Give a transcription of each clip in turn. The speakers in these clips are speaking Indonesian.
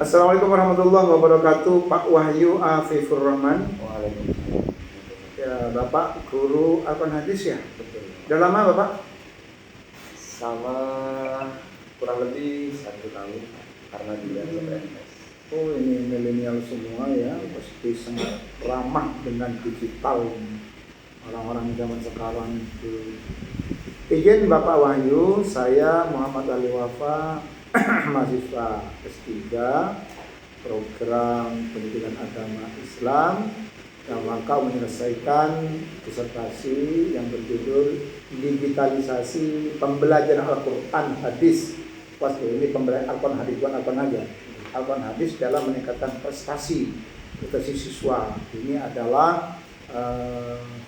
Assalamualaikum warahmatullahi wabarakatuh. Pak Wahyu Afifur Rahman. Waalaikumsalam. Ya, Bapak guru Al-Quran hadis ya? Betul. Udah lama Bapak? Sama kurang lebih 1 tahun karena juga CPNS. Oh, ini milenial semua ya, pasti sangat ramah dengan digital. Orang-orang zaman sekarang itu. Izin Bapak Wahyu, saya Muhammad Ali Wafa, mahasiswa S3 program pendidikan agama Islam dalam rangka menyelesaikan disertasi yang berjudul digitalisasi pembelajaran Al-Quran hadis. Pas ini pembelajaran Al-Quran hadis bukan Al-Quran aja. Al-Quran hadis dalam meningkatkan prestasi siswa. Ini adalah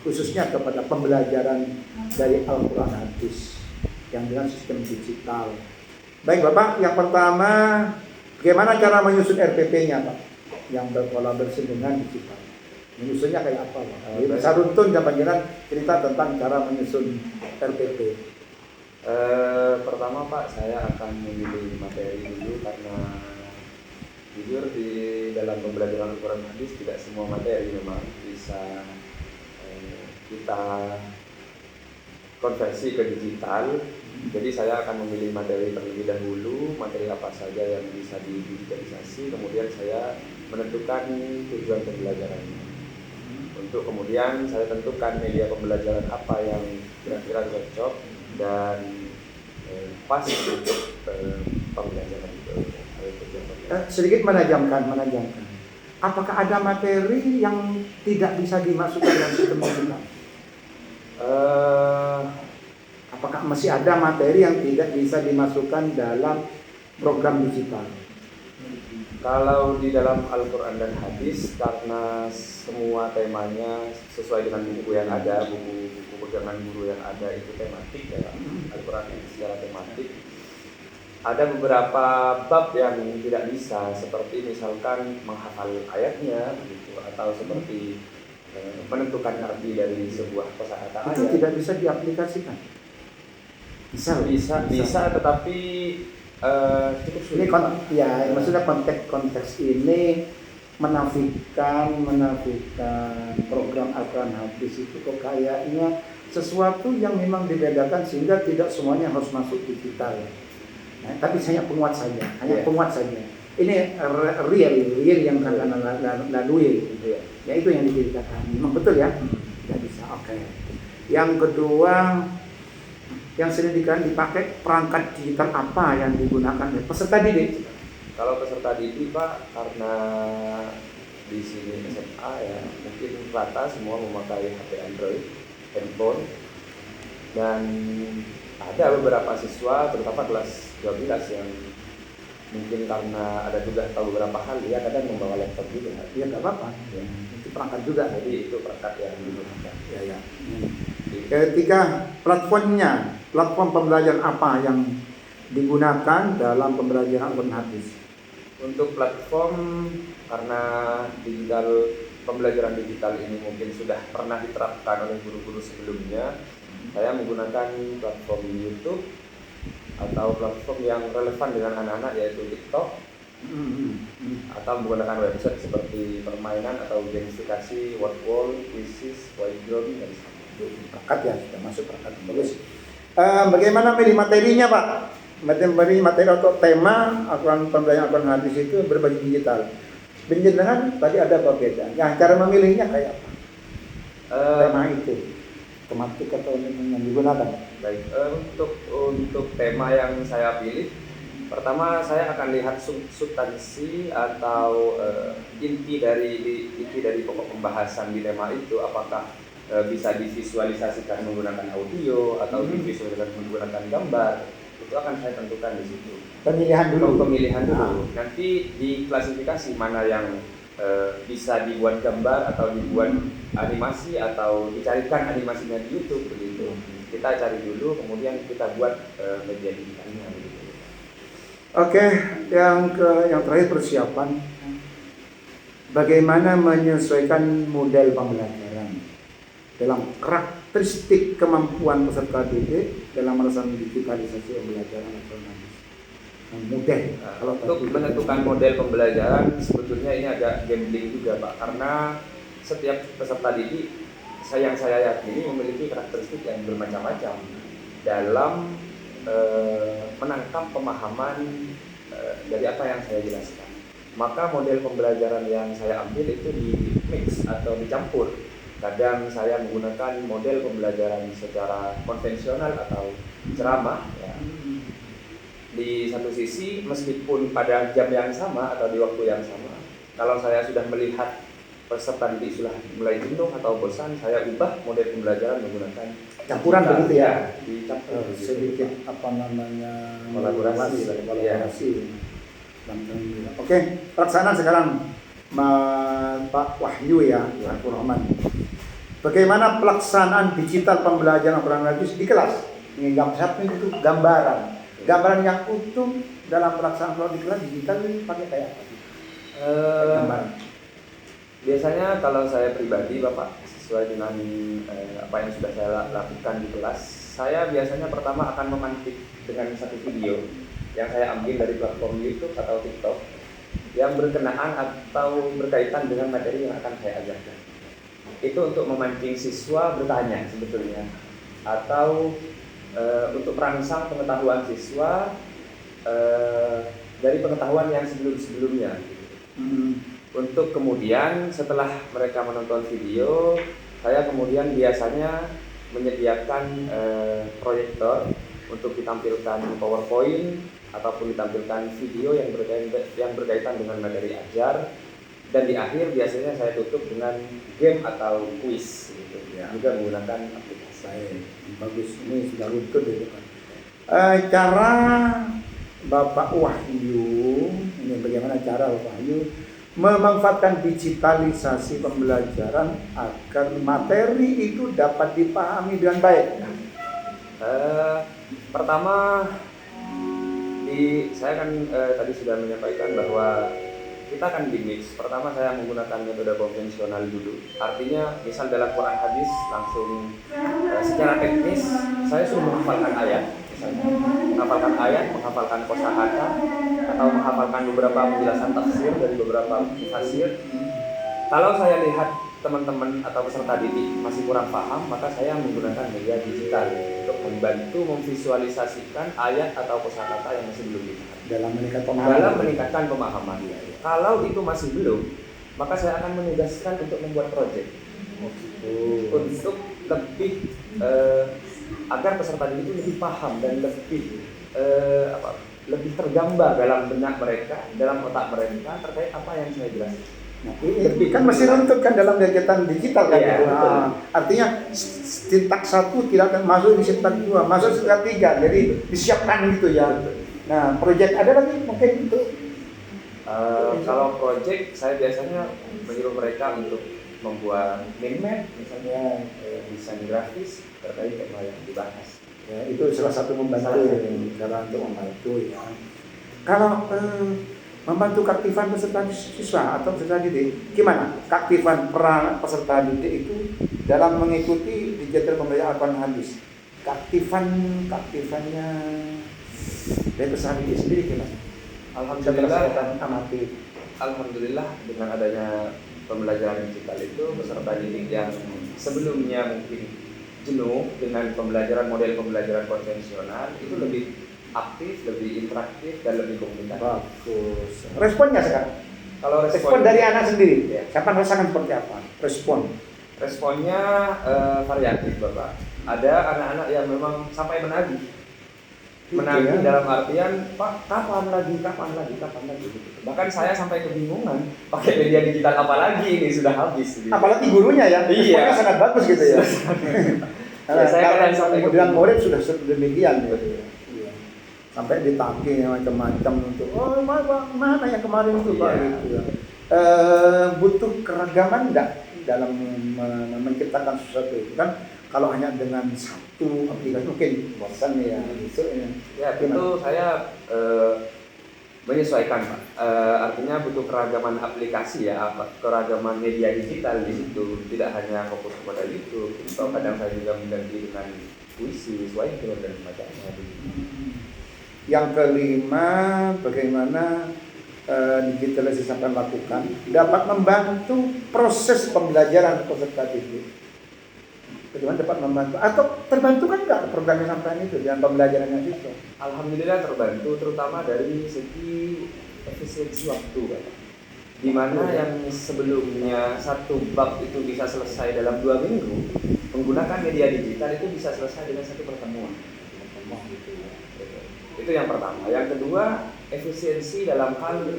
khususnya kepada pembelajaran dari Al-Quran hadis yang dengan sistem digital. Baik Bapak, yang pertama bagaimana cara menyusun RPP-nya Pak yang berkolaborasi dengan digital? Menyusunnya kayak apa Pak? Bisa runtun jangan cerita tentang cara menyusun RPP. Pertama Pak, saya akan memilih materi dulu karena jujur di dalam pembelajaran Al-Quran hadis tidak semua materi memang bisa kita konversi ke digital. Jadi saya akan memilih materi terlebih dahulu, materi apa saja yang bisa digitalisasi, kemudian saya menentukan tujuan pembelajarannya. Untuk kemudian saya tentukan media pembelajaran apa yang kira-kira cocok dan pas untuk pembelajaran itu. Sedikit menajamkan. Apakah ada materi yang tidak bisa dimasukkan dalam sistem digital? Apakah masih ada materi yang tidak bisa dimasukkan dalam program digital? Kalau di dalam Al-Quran dan hadis, karena semua temanya sesuai dengan buku yang ada, buku pegangan guru yang ada itu tematik ya, Al-Quran secara tematik. Ada beberapa bab yang tidak bisa, seperti misalkan menghafal ayatnya, gitu, atau seperti menentukan arti dari sebuah kosakata ayat. Itu tidak bisa diaplikasikan. Bisa, tetapi cukup sulit. Ini maksudnya konteks ini menafikan program Al-Quran hadis itu kok kayaknya sesuatu yang memang dibedakan sehingga tidak semuanya harus masuk digital. Nah, tapi hanya penguat saja. Ini real yang akan lalui. Ya itu yang diceritakan. Memang betul ya? Tidak bisa. Oke. Yang kedua, yang sering dipakai perangkat digital apa yang digunakan peserta didik? Kalau peserta didik Pak, karena di sini SMA ya mungkin rata semua memakai HP Android, handphone, dan ada beberapa siswa terutama kelas 12 yang mungkin karena ada tugas tahu beberapa hal dia kadang membawa laptop juga. Ya nggak apa-apa. Ya. Itu perangkat juga. Jadi itu perangkat yang digunakan. Ya. Ketiga, platform pembelajaran apa yang digunakan dalam pembelajaran Al-Quran hadis? Untuk platform, karena pembelajaran digital ini mungkin sudah pernah diterapkan oleh guru-guru sebelumnya, saya menggunakan platform YouTube atau platform yang relevan dengan anak-anak yaitu TikTok, atau menggunakan website seperti permainan atau gamifikasi, word wall, quizzes, whiteboard, dan sebagainya. Perangkat ya, sudah masuk perangkat. Bagus. Bagaimana pilih materinya Pak? Materi atau tema pembelajaran Al-Quran hadis itu berbagi digital. Penjelasan tadi ada apa beda? Nah, cara memilihnya kayak apa? Tema itu, tematik atau yang digunakan? Baik, untuk tema yang saya pilih, pertama saya akan lihat substansi atau inti dari pokok pembahasan di tema itu, apakah bisa divisualisasikan menggunakan audio atau divisualisasikan menggunakan gambar. Itu akan saya tentukan di situ. Pemilihan dulu. Nanti diklasifikasi mana yang bisa dibuat gambar atau dibuat animasi atau dicarikan animasinya di YouTube begitu. Kita cari dulu, kemudian kita buat media digitalnya begitu. Oke, yang terakhir persiapan. Bagaimana menyesuaikan model pembelajaran dalam karakteristik kemampuan peserta didik dalam melaksanakan digitalisasi pembelajaran Al-Quran hadis. model. Kalau Untuk tadi menentukan model pembelajaran sebetulnya ini agak gambling juga Pak, karena setiap peserta didik yang saya yakini memiliki karakteristik yang bermacam-macam dalam menangkap pemahaman dari apa yang saya jelaskan. Maka model pembelajaran yang saya ambil itu di mix atau dicampur. Kadang saya menggunakan model pembelajaran secara konvensional atau ceramah ya. Di satu sisi meskipun pada jam yang sama atau di waktu yang sama, kalau saya sudah melihat peserta didik sudah mulai jenuh atau bosan, saya ubah model pembelajaran menggunakan campuran begitu ya. Dicampur Sedikit apa namanya kolaborasi. Oke, pelaksanaan sekarang Pak Wahyu ya, Pak Rahman. Bagaimana pelaksanaan digital pembelajaran Al-Quran Hadis di kelas? Ini satu itu gambaran yang utuh dalam pelaksanaan kalau di kelas digital ini pakai kayak apa? Gambaran. Biasanya kalau saya pribadi Bapak, sesuai dengan apa yang sudah saya lakukan di kelas, saya biasanya pertama akan memantik dengan satu video yang saya ambil dari platform YouTube atau TikTok yang berkenaan atau berkaitan dengan materi yang akan saya ajarkan. Itu untuk memancing siswa bertanya sebetulnya, atau untuk merangsang pengetahuan siswa dari pengetahuan yang sebelum-sebelumnya. Untuk kemudian setelah mereka menonton video, saya kemudian biasanya menyediakan proyektor untuk ditampilkan PowerPoint ataupun ditampilkan video yang berkaitan dengan materi ajar, dan di akhir biasanya saya tutup dengan game atau quiz gitu, ya. Juga menggunakan aplikasi. Bagus, ini sudah luntur gitu kan. Cara Bapak Wahyu, ini bagaimana cara Bapak Wahyu memanfaatkan digitalisasi pembelajaran agar materi itu dapat dipahami dengan baik? Pertama, saya kan tadi sudah menyampaikan bahwa kita akan di mix. Pertama saya menggunakan metode konvensional dulu. Artinya misal dalam Quran hadis langsung secara teknis saya suruh menghafalkan ayat, misalnya menghafalkan ayat, menghafalkan kosakata, atau menghafalkan beberapa penjelasan tafsir dari beberapa mufassir. Kalau saya lihat teman-teman atau peserta didik masih kurang paham, maka saya menggunakan media digital untuk membantu memvisualisasikan ayat atau kosakata yang masih belum dipahami dalam meningkatkan pemahaman. Kalau itu masih belum, maka saya akan menugaskan untuk membuat proyek untuk lebih agar peserta didik itu lebih paham dan lebih tergambar dalam benak mereka, dalam otak mereka terkait apa yang saya jelaskan. Nah, ini kan masih runtuh kan dalam kegiatan digital kan, iya, gitu. Artinya sintak 1 tidak akan masuk di sintak 2, masuk sintak 3, jadi disiapkan gitu ya. Nah, proyek ada lagi mungkin itu. Kalau proyek saya biasanya menyuruh mereka untuk membuat mind map, misalnya desain grafis terkait tema yang dibahas. Ya, itu salah satu membantu cara untuk membantu ya. Kalau membantu keaktifan peserta siswa atau peserta didik, gimana? Keaktifan peran peserta didik itu dalam mengikuti digital pembelajaran Al-Quran Hadis. Keaktifannya dari peserta didik sendiri gimana? Alhamdulillah dengan adanya pembelajaran digital itu peserta didik yang sebelumnya mungkin jenuh dengan model pembelajaran konvensional itu lebih aktif, lebih interaktif, dan lebih komunikatif. Bagus. Responnya sekarang? Kalau respon dari anak sendiri, ya. Siapa rasakan seperti apa? Responnya variatif, Bapak. Ada anak-anak yang memang sampai menagih ya? Dalam artian, Pak, kapan lagi? Gitu. Bahkan saya sampai kebingungan, pakai media digital apa lagi ini sudah habis. Gitu. Apalagi gurunya ya, responnya sangat bagus gitu ya. Saya kadang sampai kemudian murid sudah sedemikian gitu. Sampai ditagih macam-macam untuk mana yang kemarin itu Pak gitu ya. Butuh keragaman enggak dalam menciptakan sesuatu itu kan? Kalau hanya dengan satu aplikasi mungkin bosan ya gitu ya. Tentu saya menyesuaikan Pak. Artinya butuh keragaman aplikasi ya, keragaman media digital di situ. Tidak hanya fokus kepada YouTube. Atau kadang saya juga mengganti dengan puisi, swahili dan semacamnya. Yang kelima, bagaimana digitalisasi sampai lakukan dapat membantu proses pembelajaran peserta didik. Bagaimana dapat membantu atau terbantu kan nggak program yang sampai itu dengan pembelajarannya itu? Alhamdulillah terbantu, terutama dari segi efisiensi waktu, Pak. Di mana yang sebelumnya satu bab itu bisa selesai dalam 2 minggu, menggunakan media digital itu bisa selesai dengan satu pertemuan. Itu yang pertama. Yang kedua, efisiensi dalam hal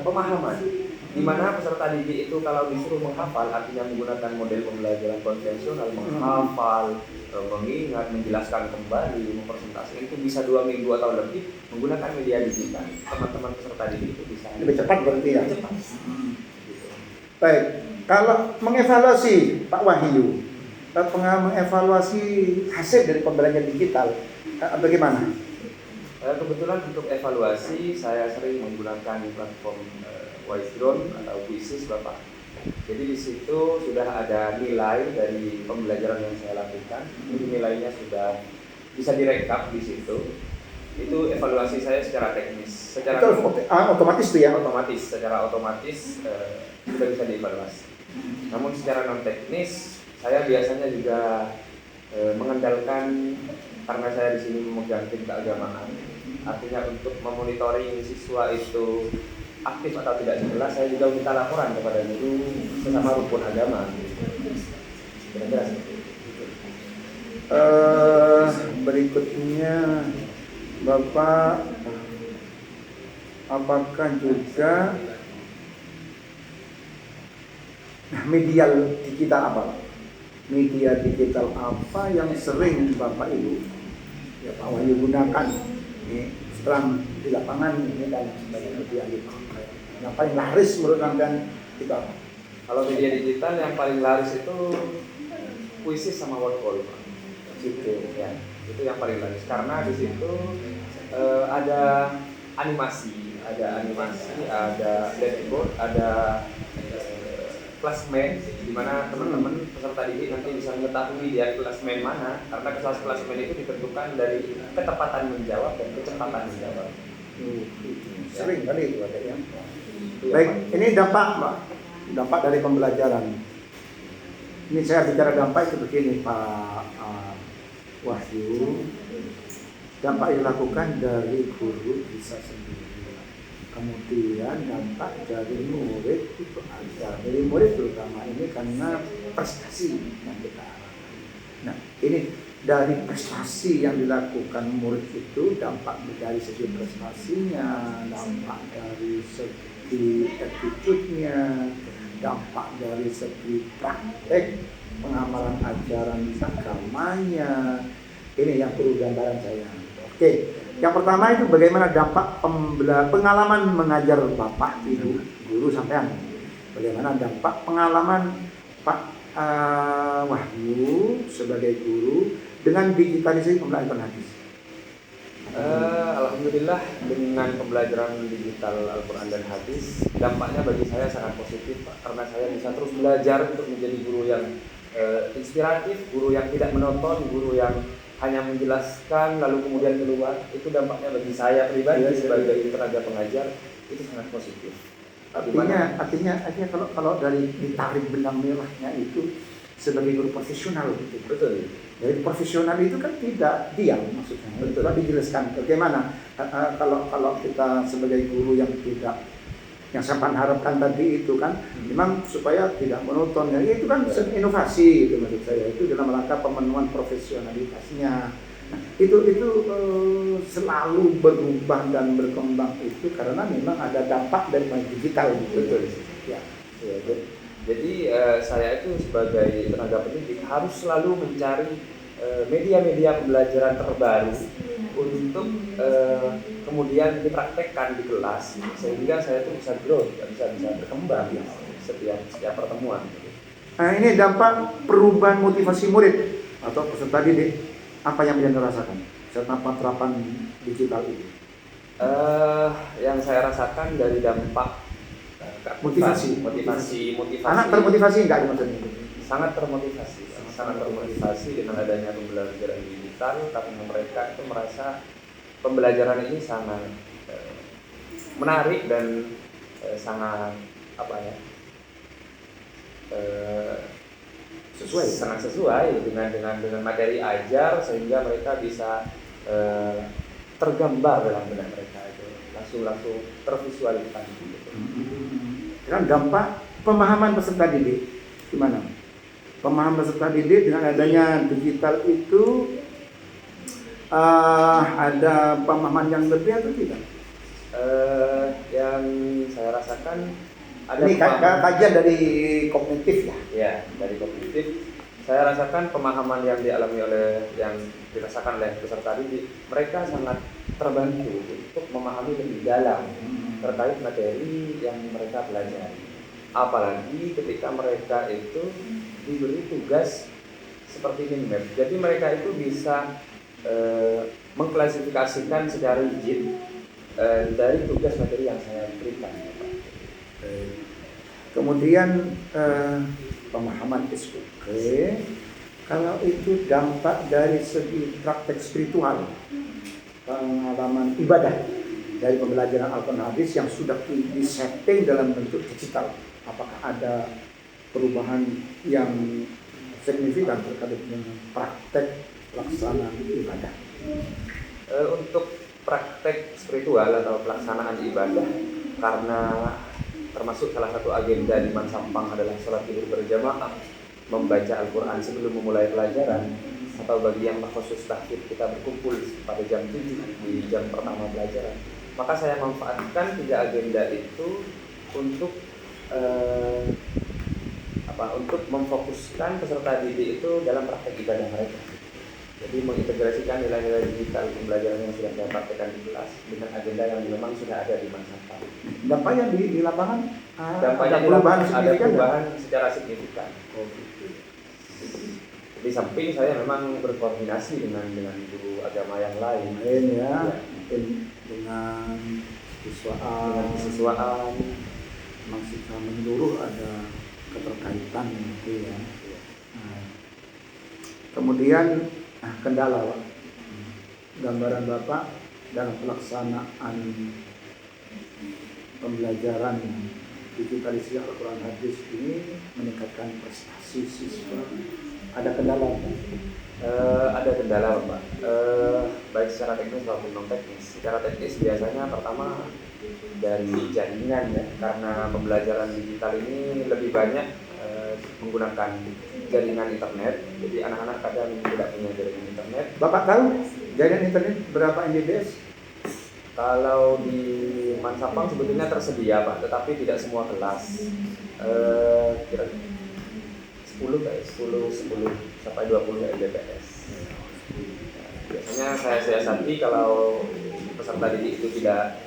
pemahaman. Di mana peserta didik itu kalau disuruh menghafal, artinya menggunakan model pembelajaran konvensional, menghafal, mengingat, menjelaskan kembali, mempresentasikan, itu bisa 2 minggu atau lebih menggunakan media digital. Teman-teman peserta didik itu bisa Lebih cepat berarti ya. lebih cepat. Baik, kalau mengevaluasi Pak Wahyu, mengevaluasi hasil dari pembelajaran digital, bagaimana? Kebetulan untuk evaluasi saya sering menggunakan platform Wisdom atau Quizzes, Bapak. Jadi di situ sudah ada nilai dari pembelajaran yang saya lakukan. Jadi nilainya sudah bisa direkap di situ. Itu evaluasi saya secara teknis, secara Itu otomatis tuh ya? otomatis, secara otomatis sudah bisa dievaluasi. Namun secara non teknis saya biasanya juga mengandalkan, karena saya di sini memegang tim keagamaan, artinya untuk memonitoring siswa itu aktif atau tidak jelas, saya juga minta laporan kepada guru sesama rukun agama. Kira-kira seperti itu. Berikutnya, Bapak, apakah juga media digital apa? Media digital apa yang sering Bapak Ibu ya Pak Wahyu gunakan ini setelah di lapangan ini dan sebagai media digital yang paling laris menurut Anda itu apa? Kalau media digital yang paling laris itu puisi sama word call, Pak. Gitu ya. Itu yang paling laris karena di situ ada animasi, ada dashboard, ada klasmen, di mana teman-teman peserta didik nanti bisa mengetahui dia klasmen mana, karena klasmen itu ditentukan dari ketepatan menjawab dan kecepatan menjawab. Sering kali itu ada ya. Baik, ini dampak Pak, dampak dari pembelajaran. Ini saya bicara dampak itu begini Pak Wahyu. Dampak yang dilakukan dari guru bisa sendiri. Kemudian dampak dari murid itu ada. Dari murid terutama ini karena prestasi yang kita harapkan. Nah, ini dari prestasi yang dilakukan murid itu, dampak dari segi prestasinya, dampak dari segi attitude-nya, dampak dari segi praktek pengamalan ajaran agamanya. Ini yang perlu gambaran saya. Oke, yang pertama itu bagaimana dampak pengalaman mengajar Bapak, Ibu, guru sampean. Bagaimana dampak pengalaman Pak Wahyu sebagai guru dengan digitalisasi pembelajaran hadis. Alhamdulillah dengan pembelajaran digital Al-Quran dan hadis, dampaknya bagi saya sangat positif, Pak, karena saya bisa terus belajar untuk menjadi guru yang inspiratif, guru yang tidak menonton, guru yang hanya menjelaskan lalu kemudian keluar. Itu dampaknya bagi saya pribadi sebagai tenaga pengajar itu sangat positif. Artinya kalau dari ditarik benang merahnya itu sebagai guru profesional gitu. Betul. Dari profesional itu kan tidak diam maksudnya. Betul. Coba dijelaskan bagaimana kalau kita sebagai guru yang tidak, yang saya harapkan tadi itu kan memang supaya tidak monoton ya, itu kan inovasi itu maksud saya, itu dalam rangka pemenuhan profesionalitasnya. Nah, itu selalu berubah dan berkembang itu karena memang ada dampak dari digital gitu. Betul. Ya. Jadi saya itu sebagai tenaga pendidik harus selalu mencari media-media pembelajaran terbaru untuk kemudian dipraktekkan di kelas sehingga saya itu bisa growth, bisa berkembang setiap pertemuan. Nah, ini dampak perubahan motivasi murid atau peserta didik, apa yang Anda rasakan serta penerapan digital ini? Yang saya rasakan dari dampak motivasi. Anak termotivasi enggak maksudnya? Sangat termotivasi dengan adanya pembelajaran digital, karena mereka itu merasa pembelajaran ini sangat menarik dan sangat apa ya, sangat sesuai dengan materi ajar, sehingga mereka bisa tergambar dalam benak mereka itu, langsung tervisualisasi gitu. Kan dampak pemahaman peserta didik gimana? Pemahaman peserta didik dengan adanya digital itu ada pemahaman yang lebih atau tidak? Yang saya rasakan ada ini kajian dari kognitif ya? Ya, dari kognitif. Saya rasakan pemahaman yang dialami oleh, yang dirasakan oleh peserta didik, mereka sangat terbantu untuk memahami lebih dalam terkait materi yang mereka pelajari. Apalagi ketika mereka itu diberi tugas seperti mind map. Jadi mereka itu bisa mengklasifikasikan secara rigid dari tugas materi yang saya berikan. Kemudian pemahaman SOP. Kalau itu dampak dari segi praktek spiritual, pengalaman ibadah dari pembelajaran Al-Quran hadis yang sudah disetting dalam bentuk digital, apakah ada perubahan yang signifikan terkait dengan praktek pelaksanaan ibadah? Untuk praktek spiritual atau pelaksanaan ibadah, karena termasuk salah satu agenda di Mansampang adalah sholat zuhur berjamaah, membaca Al-Quran sebelum memulai pelajaran, atau bagi yang khusus tahfidz kita berkumpul pada jam 7 di jam pertama pelajaran. Maka saya manfaatkan 3 agenda itu untuk untuk memfokuskan peserta didik itu dalam praktek ibadah mereka. Jadi mengintegrasikan nilai-nilai digital pembelajaran yang sudah saya praktekkan di kelas dengan agenda yang memang sudah ada di Mansampang. Dampaknya di lapangan dampaknya ada perubahan secara signifikan. Di samping saya memang berkoordinasi dengan guru agama yang lain ya. Mungkin dengan siswaan masih menyeluruh ada keterkaitan gitu ya. Kemudian kendala Pak, gambaran Bapak dalam pelaksanaan pembelajaran digitalisasi Al-Quran hadis ini meningkatkan prestasi siswa, ada kendala Pak? Ada kendala Pak, baik secara teknis maupun non teknis. Secara teknis biasanya pertama dari jaringan ya, karena pembelajaran digital ini lebih banyak menggunakan jaringan internet, jadi anak-anak kadang tidak punya jaringan internet. Bapak tahu jaringan internet berapa Mbps? Kalau di Mansampang sebetulnya tersedia Pak, tetapi tidak semua kelas. Kira 10 sampai 20 Mbps. Biasanya saya siasati kalau peserta didik itu tidak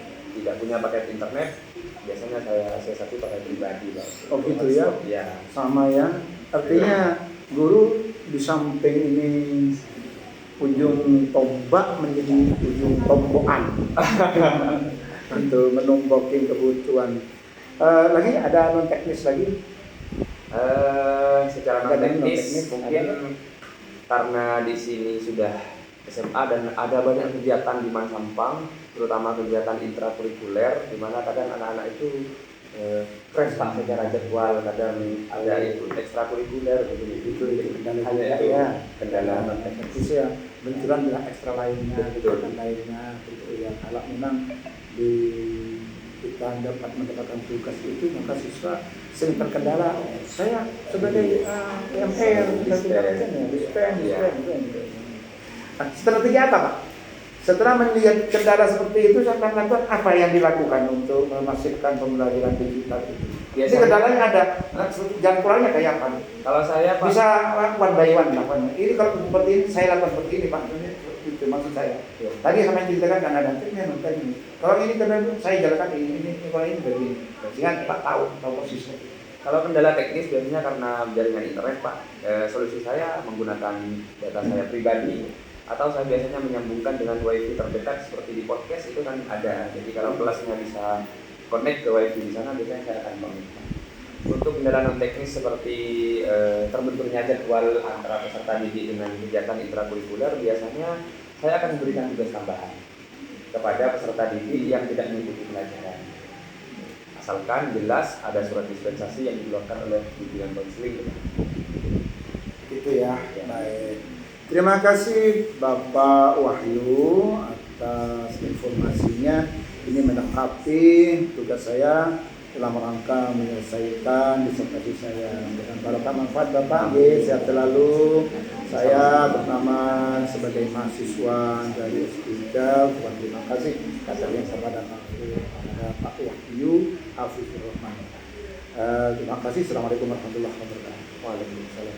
punya paket internet, biasanya saya siasati pakai pribadi Pak. Oh gitu ya? Ya. Sama ya. Artinya guru di samping ini ujung tombak menjadi ujung tombokan untuk menombokin kebutuhan. Lagi ada non teknis lagi? Secara non teknis mungkin karena di sini sudah SMA dan ada banyak kegiatan di Mansampang, terutama kegiatan intrakurikuler, di mana kadang anak-anak itu fresh Pak secara jadwal, kadang ada ikut ekstrakurikuler begitu. Hanya itu ya kendala non teknis ya, benturan dengan ekstra lainnya, kegiatan lainnya gitu ya. Kalau memang kita mendapatkan tugas itu, maka siswa sering terkendala. Saya sebagai PMR, dispen. Strategi apa Pak? Setelah melihat kendala seperti itu, saya akan lakukan apa yang dilakukan untuk memastikan pembelajaran digital itu? Jadi kendalanya ada, jangan kurangnya kayak apa? Kalau saya Pak, bisa one by one lakukan. Ini kalau seperti ini, saya lakukan seperti ini Pak. Itu maksud saya. Tadi sama ceritakan kan ada tekniknya, ini. Kalau ini kendala saya jalankan ini kalau ini begini. Sehingga kita tahu posisinya. Kalau kendala teknis biasanya karena jaringan internet Pak, solusi saya menggunakan data saya pribadi, atau saya biasanya menyambungkan dengan wifi terdekat seperti di podcast itu kan ada. Jadi kalau kelasnya bisa connect ke wifi di sana, biasanya saya akan bangunkan. Untuk kendala non teknis seperti terbenturnya jadwal antara peserta didik dengan kegiatan intrakurikuler, biasanya saya akan memberikan tugas tambahan. kepada peserta didik yang tidak mengikuti pelajaran. Asalkan jelas ada surat dispensasi yang dikeluarkan oleh bimbingan konseling. Itu ya. Baik. Terima kasih Bapak Wahyu atas informasinya. Ini melengkapi tugas saya dalam rangka menyelesaikan disertasi saya. Dengan barokah manfaat Bapak, sehat selalu. Saya pertama sebagai mahasiswa dari S3, terima kasih atas yang kepada Pak Wahyu Hafizur Rahman. Terima kasih. Assalamualaikum warahmatullahi wabarakatuh. Waalaikumsalam.